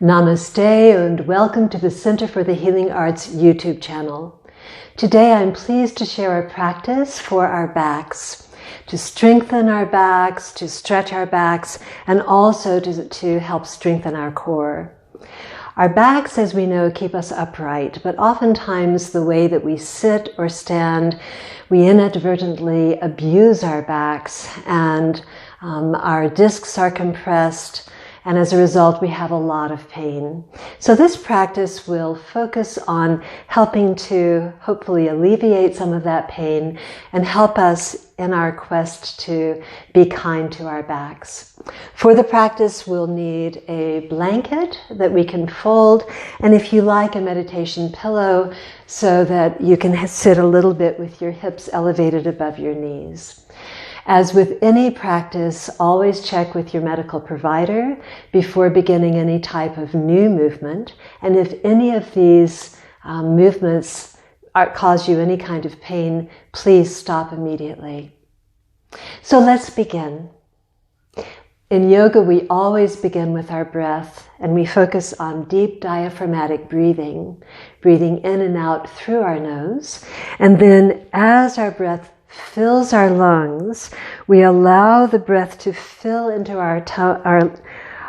Namaste and welcome to the Center for the Healing Arts YouTube channel. Today I'm pleased to share a practice for our backs, to strengthen our backs, to stretch our backs, and also to help strengthen our core. Our backs, as we know, keep us upright, but oftentimes the way that we sit or stand, we inadvertently abuse our backs and our discs are compressed, and as a result we have a lot of pain. So this practice will focus on helping to hopefully alleviate some of that pain and help us in our quest to be kind to our backs. For the practice we'll need a blanket that we can fold, and if you like, a meditation pillow so that you can sit a little bit with your hips elevated above your knees. As with any practice, always check with your medical provider before beginning any type of new movement. And if any of these movements cause you any kind of pain, please stop immediately. So let's begin. In yoga, we always begin with our breath, and we focus on deep diaphragmatic breathing, breathing in and out through our nose. And then as our breath fills our lungs, we allow the breath to fill into our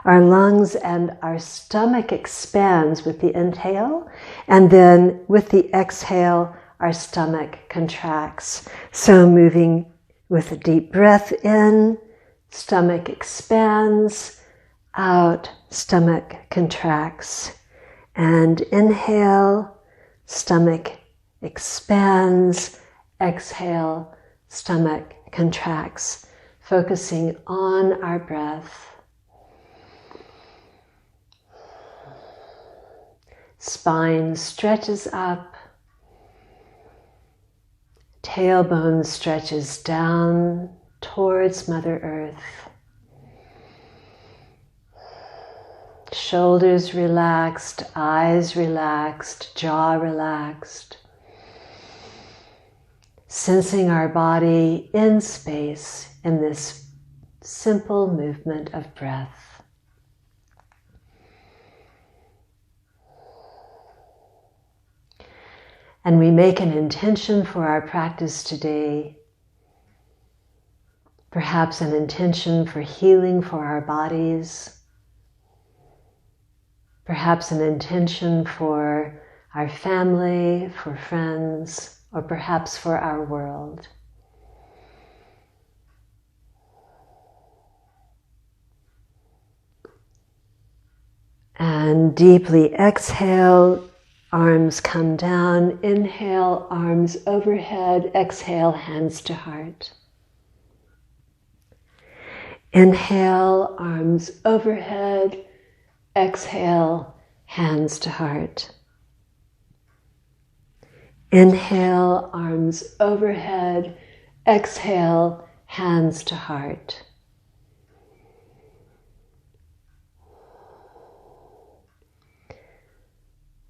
lungs, and our stomach expands with the inhale, and then with the exhale our stomach contracts. So moving with a deep breath in, stomach expands, out, stomach contracts, and inhale, stomach expands, exhale, stomach contracts, focusing on our breath. Spine stretches up, tailbone stretches down towards Mother Earth. Shoulders relaxed, eyes relaxed, jaw relaxed. Sensing our body in space in this simple movement of breath. And we make an intention for our practice today, perhaps an intention for healing for our bodies, perhaps an intention for our family, for friends, or perhaps for our world. And deeply exhale, arms come down. Inhale, arms overhead. Exhale, hands to heart. Inhale, arms overhead. Exhale, hands to heart. Inhale, arms overhead. Exhale, hands to heart.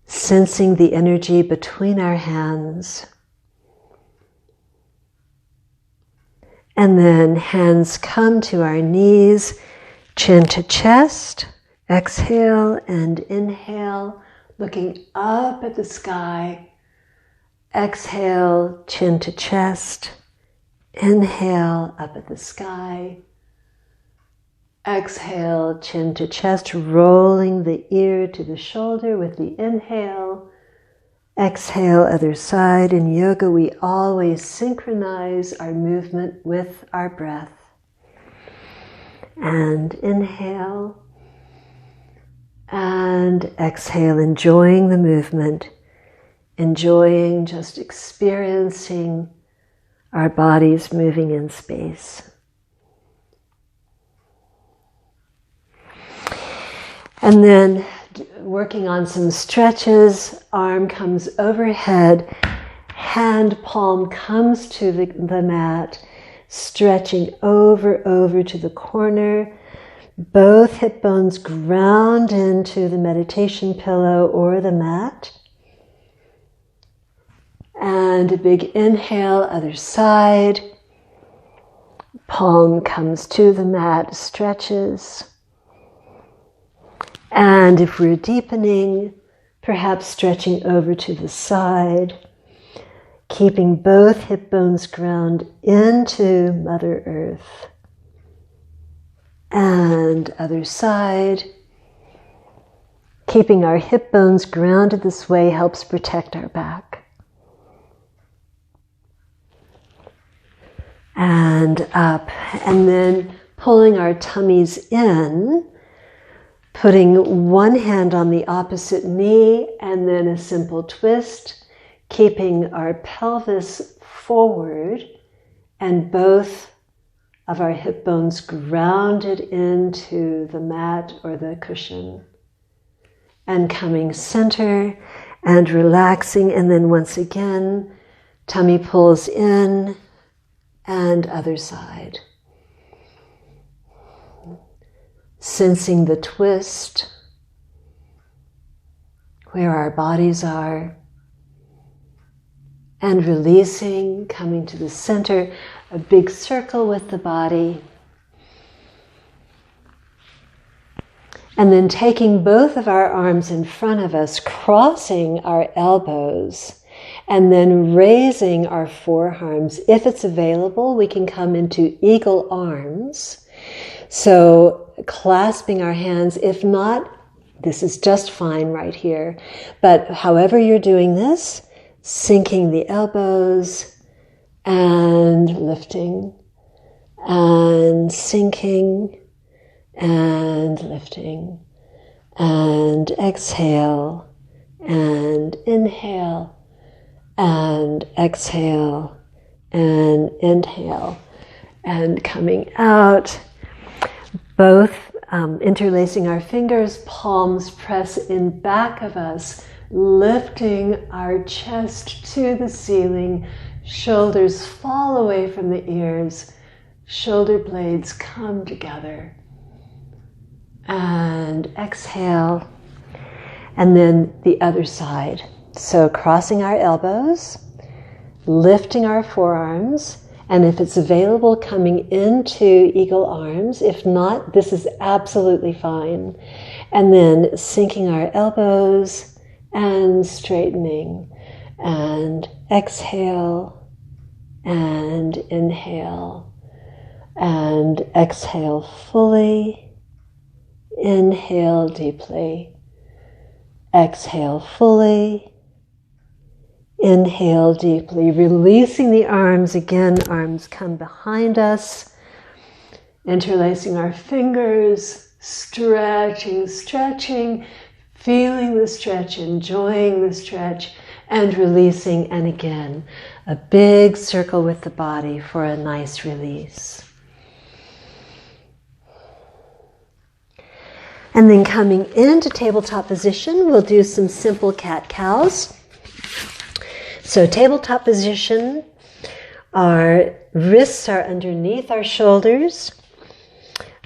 Sensing the energy between our hands. And then hands come to our knees, chin to chest. Exhale and inhale, looking up at the sky. Exhale, chin to chest. Inhale, up at the sky. Exhale, chin to chest, rolling the ear to the shoulder with the inhale. Exhale, other side. In yoga, we always synchronize our movement with our breath. And inhale. And exhale, enjoying the movement. Enjoying just experiencing our bodies moving in space. And then working on some stretches, arm comes overhead, hand palm comes to the mat, stretching over to the corner. Both hip bones ground into the meditation pillow or the mat. And a big inhale, other side. Palm comes to the mat, stretches. And if we're deepening, perhaps stretching over to the side, keeping both hip bones ground into Mother Earth. And other side. Keeping our hip bones grounded this way helps protect our back. And up. And then pulling our tummies in, putting one hand on the opposite knee, and then a simple twist, keeping our pelvis forward and both of our hip bones grounded into the mat or the cushion. And coming center and relaxing, and then once again, tummy pulls in and other side. Sensing the twist, where our bodies are, and releasing, coming to the center, a big circle with the body. And then taking both of our arms in front of us, crossing our elbows, and then raising our forearms. If it's available, we can come into eagle arms. So clasping our hands. If not, this is just fine right here. But however you're doing this, sinking the elbows and lifting and sinking and lifting, and exhale, and inhale, and exhale, and inhale, and coming out, both interlacing our fingers, palms press in back of us, lifting our chest to the ceiling, shoulders fall away from the ears, shoulder blades come together. And exhale, and then the other side. So crossing our elbows, lifting our forearms, and if it's available, coming into eagle arms. If not, this is absolutely fine. And then sinking our elbows and straightening, and exhale, and inhale, and exhale fully. Inhale deeply, exhale fully, inhale deeply, releasing the arms. Again, arms come behind us, interlacing our fingers, stretching, feeling the stretch, enjoying the stretch, and releasing. And again, a big circle with the body for a nice release. And then coming into tabletop position, we'll do some simple cat-cows. So tabletop position, our wrists are underneath our shoulders.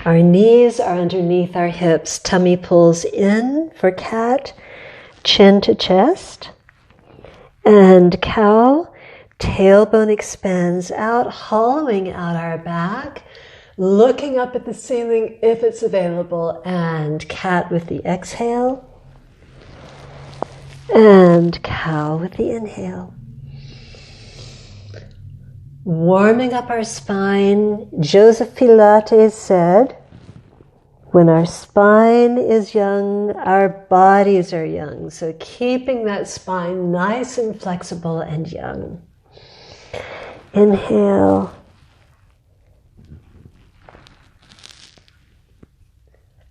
Our knees are underneath our hips. Tummy pulls in for cat, chin to chest. And cow, tailbone expands out, hollowing out our back. Looking up at the ceiling if it's available, and cat with the exhale, and cow with the inhale. Warming up our spine. Joseph Pilates said, when our spine is young, our bodies are young. So keeping that spine nice and flexible and young. Inhale.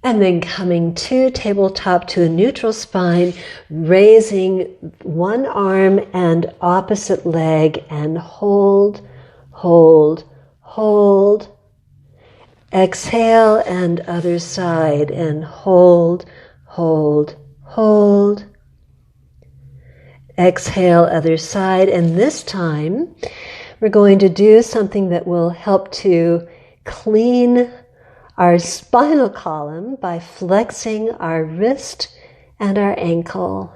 And then coming to tabletop to a neutral spine, raising one arm and opposite leg, and hold, hold, hold. Exhale and other side, and hold, hold, hold. Exhale, other side, and this time we're going to do something that will help to clean our spinal column by flexing our wrist and our ankle.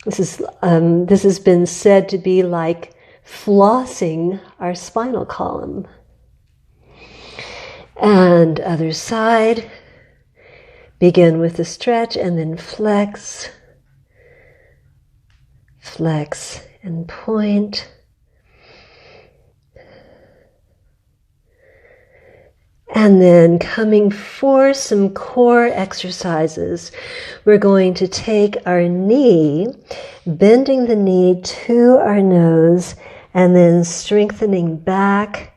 This has been said to be like flossing our spinal column. And other side, Begin with the stretch and then flex, flex and point. And then coming for some core exercises, we're going to take our knee, bending the knee to our nose, and then strengthening back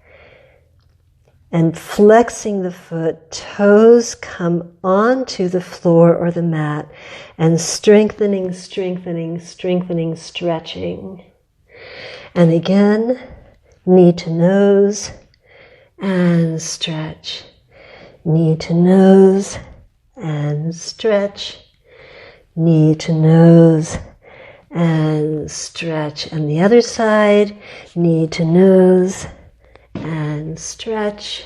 and flexing the foot. Toes come onto the floor or the mat, and strengthening, strengthening, strengthening, stretching. And again, knee to nose, and stretch, knee to nose, and stretch, knee to nose, and stretch. And the other side, knee to nose, and stretch,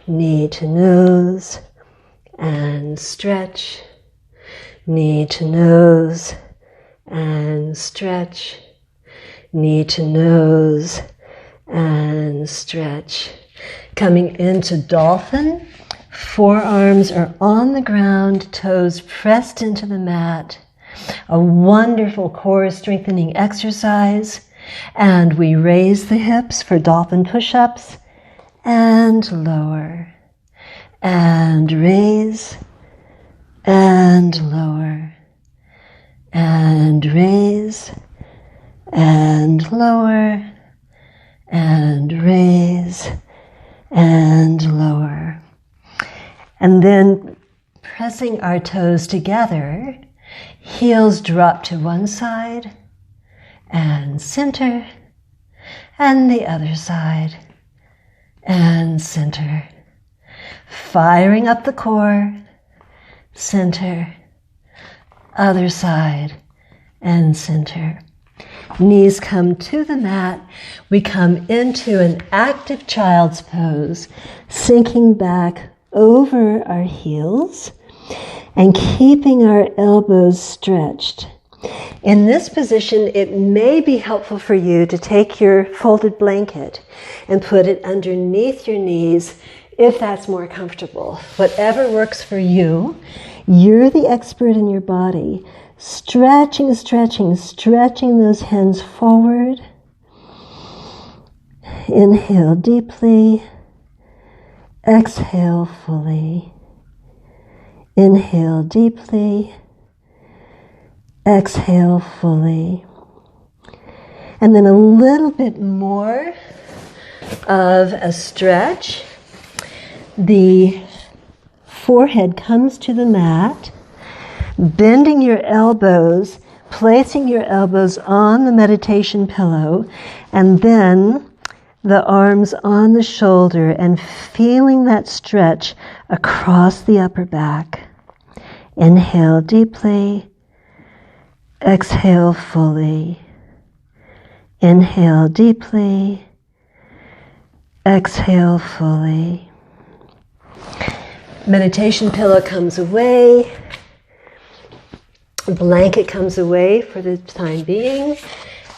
knee to nose, and stretch, knee to nose, and stretch, knee to nose, and stretch. Coming into Dolphin, forearms are on the ground, toes pressed into the mat. A wonderful core strengthening exercise. And we raise the hips for Dolphin push-ups and lower. And raise and lower. And raise and lower. And raise and lower. And then pressing our toes together, heels drop to one side and center, and the other side and center. Firing up the core, center, other side and center. Knees come to the mat. We come into an active child's pose, sinking back over our heels and keeping our elbows stretched. In this position, it may be helpful for you to take your folded blanket and put it underneath your knees if that's more comfortable. Whatever works for you, you're the expert in your body. Stretching, stretching, stretching those hands forward. Inhale deeply. Exhale fully. Inhale deeply. Exhale fully. And then a little bit more of a stretch. The forehead comes to the mat. Bending your elbows, placing your elbows on the meditation pillow, and then the arms on the shoulder and feeling that stretch across the upper back. Inhale deeply, exhale fully. Inhale deeply, exhale fully. Meditation pillow comes away. Blanket comes away for the time being,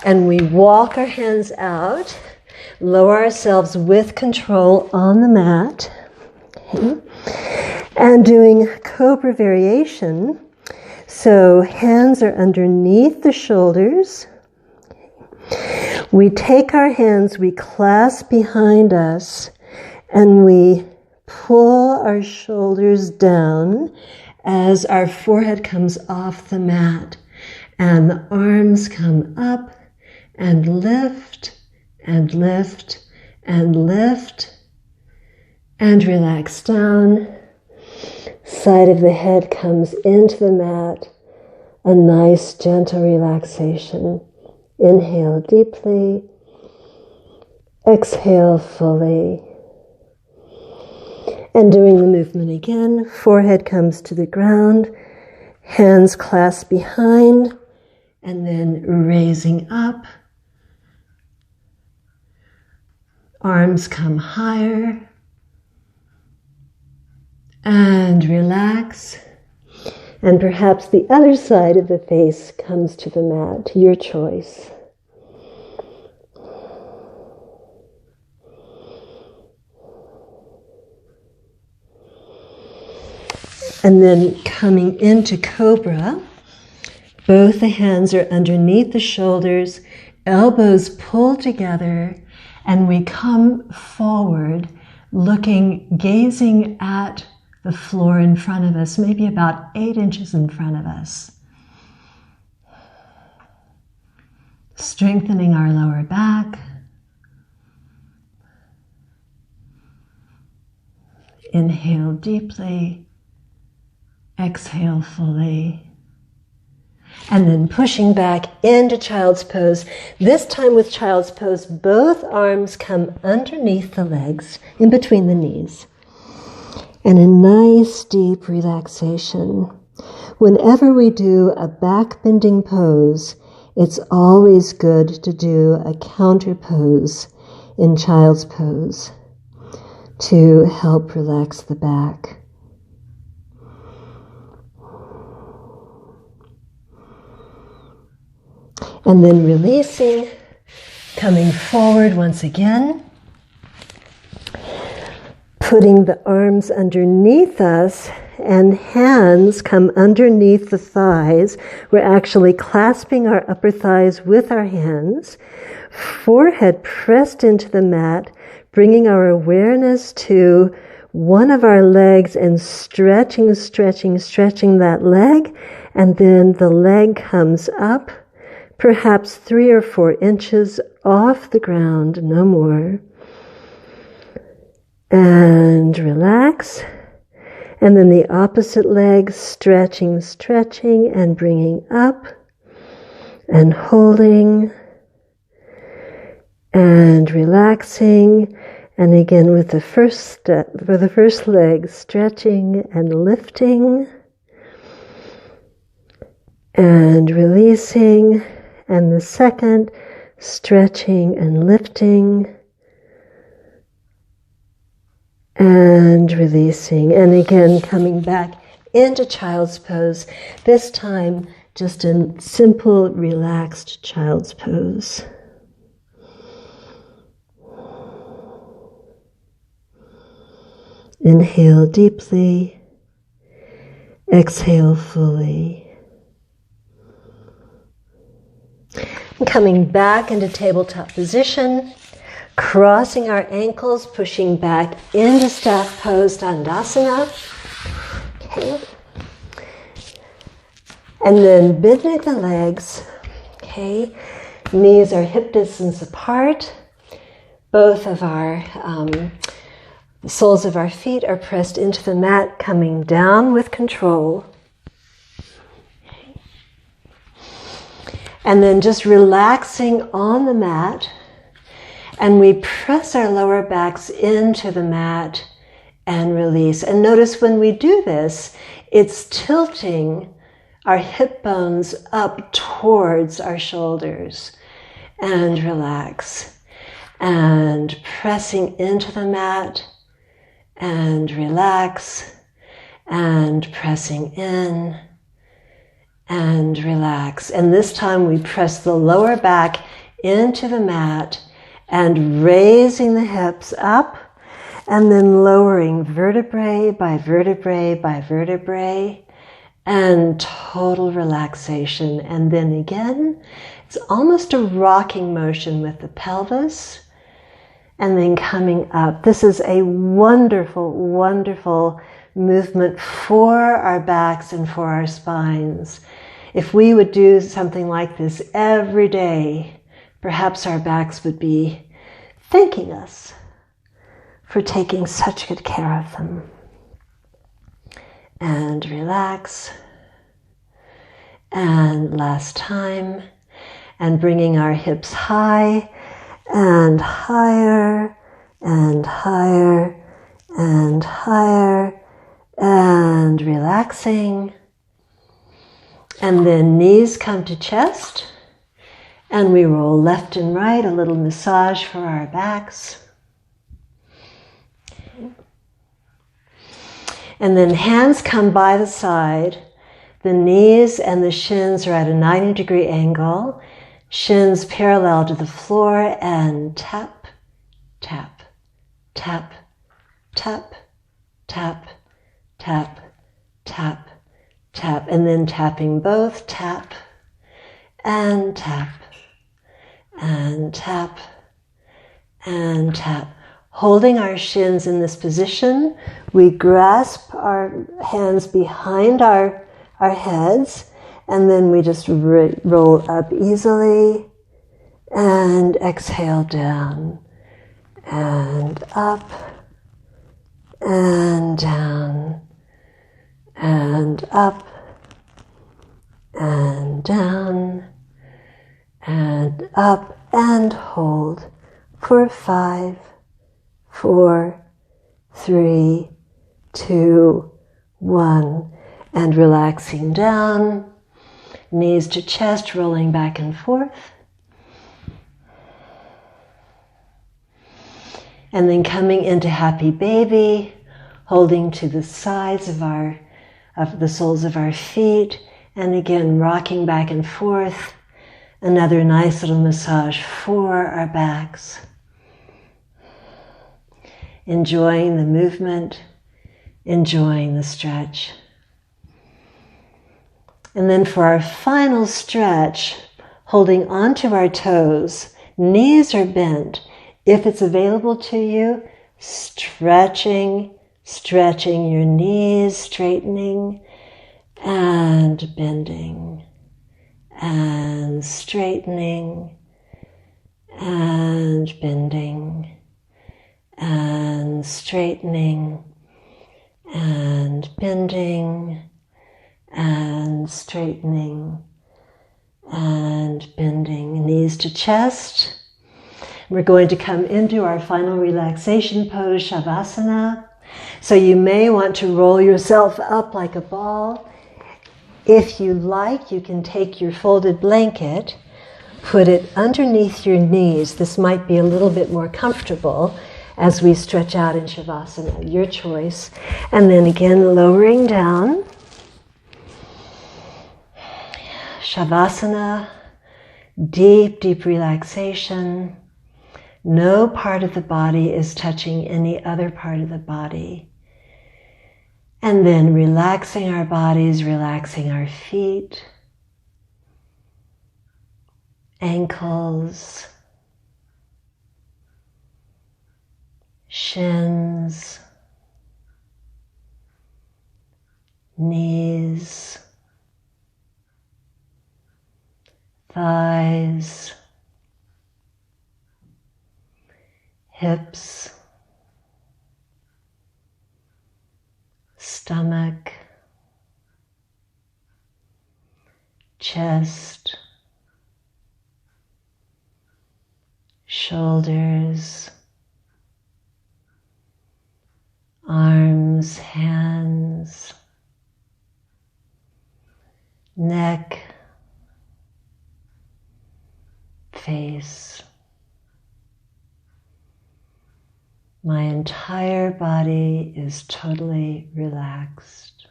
and we walk our hands out, lower ourselves with control on the mat, okay. And doing Cobra Variation. So hands are underneath the shoulders. Okay. We take our hands, we clasp behind us, and we pull our shoulders down as our forehead comes off the mat, and the arms come up and lift and lift and lift and relax down. Side of the head comes into the mat, a nice gentle relaxation. Inhale deeply, exhale fully. And doing the movement again, forehead comes to the ground, hands clasped behind, and then raising up. Arms come higher. And relax. And perhaps the other side of the face comes to the mat, your choice. And then coming into Cobra, both the hands are underneath the shoulders, elbows pull together, and we come forward, gazing at the floor in front of us, maybe about 8 inches in front of us. Strengthening our lower back. Inhale deeply. Exhale fully. And then pushing back into child's pose. This time with child's pose, both arms come underneath the legs, in between the knees. And a nice deep relaxation. Whenever we do a back bending pose, it's always good to do a counter pose in child's pose to help relax the back. And then releasing, coming forward once again, putting the arms underneath us and hands come underneath the thighs. We're actually clasping our upper thighs with our hands, forehead pressed into the mat, bringing our awareness to one of our legs and stretching that leg, and then the leg comes up, perhaps 3 or 4 inches off the ground, no more. And relax. And then the opposite leg, stretching and bringing up and holding and relaxing. And again with the first leg, stretching and lifting and releasing. And the second, stretching and lifting and releasing. And again, coming back into child's pose. This time, just a simple, relaxed child's pose. Inhale deeply. Exhale fully. Coming back into tabletop position, crossing our ankles, pushing back into staff pose, Dandasana. Okay. And then bending the legs. Okay. Knees are hip distance apart. Both of our the soles of our feet are pressed into the mat, coming down with control. And then just relaxing on the mat, and we press our lower backs into the mat and release. And notice when we do this, it's tilting our hip bones up towards our shoulders. And relax. And pressing into the mat and relax. And pressing in and relax. And this time we press the lower back into the mat and raising the hips up and then lowering vertebrae by vertebrae by vertebrae and total relaxation. And then again, it's almost a rocking motion with the pelvis and then coming up. This is a wonderful, wonderful movement for our backs and for our spines. If we would do something like this every day, perhaps our backs would be thanking us for taking such good care of them. And relax. And last time. And bringing our hips high and higher and higher and higher. And relaxing. And then knees come to chest. And we roll left and right, a little massage for our backs. And then hands come by the side. The knees and the shins are at a 90-degree angle. Shins parallel to the floor and tap, tap, tap, tap, tap, tap, tap, tap, and then tapping both, tap, and tap, and tap, and tap. Holding our shins in this position, we grasp our hands behind our heads, and then we just roll up easily, and exhale down, and up, and down, and up, and down, and up, and hold for 5, 4, 3, 2, 1, and relaxing down, knees to chest, rolling back and forth. And then coming into happy baby, holding to the sides of the soles of our feet, and again rocking back and forth. Another nice little massage for our backs. Enjoying the movement, enjoying the stretch. And then for our final stretch, holding onto our toes, knees are bent. If it's available to you, stretching your knees, straightening and bending and straightening and bending and straightening and bending and straightening and bending. Knees to chest. We're going to come into our final relaxation pose, Shavasana. So you may want to roll yourself up like a ball. If you like, you can take your folded blanket, put it underneath your knees. This might be a little bit more comfortable as we stretch out in Shavasana, your choice. And then again, lowering down. Shavasana, deep, deep relaxation. No part of the body is touching any other part of the body. And then relaxing our bodies, relaxing our feet, ankles, shins, knees, thighs, hips, stomach, chest, shoulders, arms, hands, neck, face. My entire body is totally relaxed.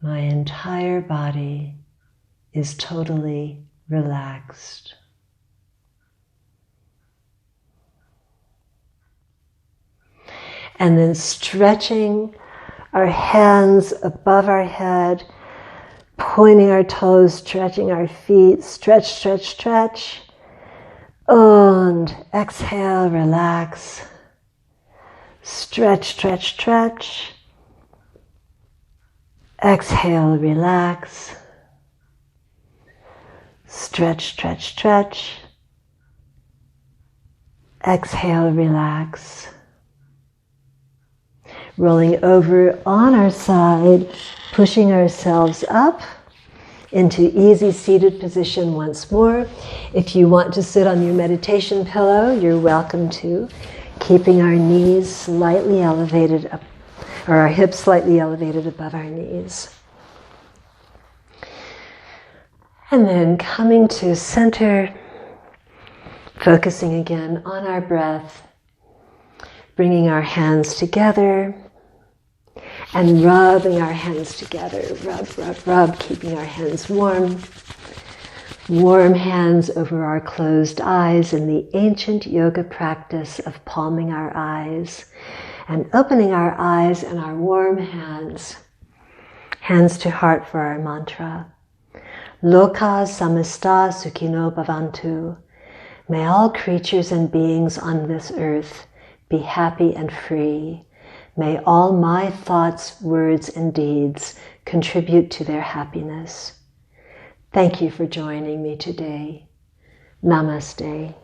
My entire body is totally relaxed. And then stretching our hands above our head, pointing our toes, stretching our feet, stretch, stretch, stretch. And exhale, relax. Stretch, stretch, stretch. Exhale, relax. Stretch, stretch, stretch. Exhale, relax. Rolling over on our side, pushing ourselves up into easy seated position once more. If you want to sit on your meditation pillow, you're welcome to, keeping our knees slightly elevated up, or our hips slightly elevated above our knees. And then coming to center, focusing again on our breath, bringing our hands together and rubbing our hands together. Rub, rub, rub, keeping our hands warm. Warm hands over our closed eyes in the ancient yoga practice of palming our eyes And opening our eyes and our warm hands, hands to heart for our mantra. Loka samasta sukhino bhavantu. May all creatures and beings on this earth be happy and free. May all my thoughts, words, and deeds contribute to their happiness. Thank you for joining me today. Namaste.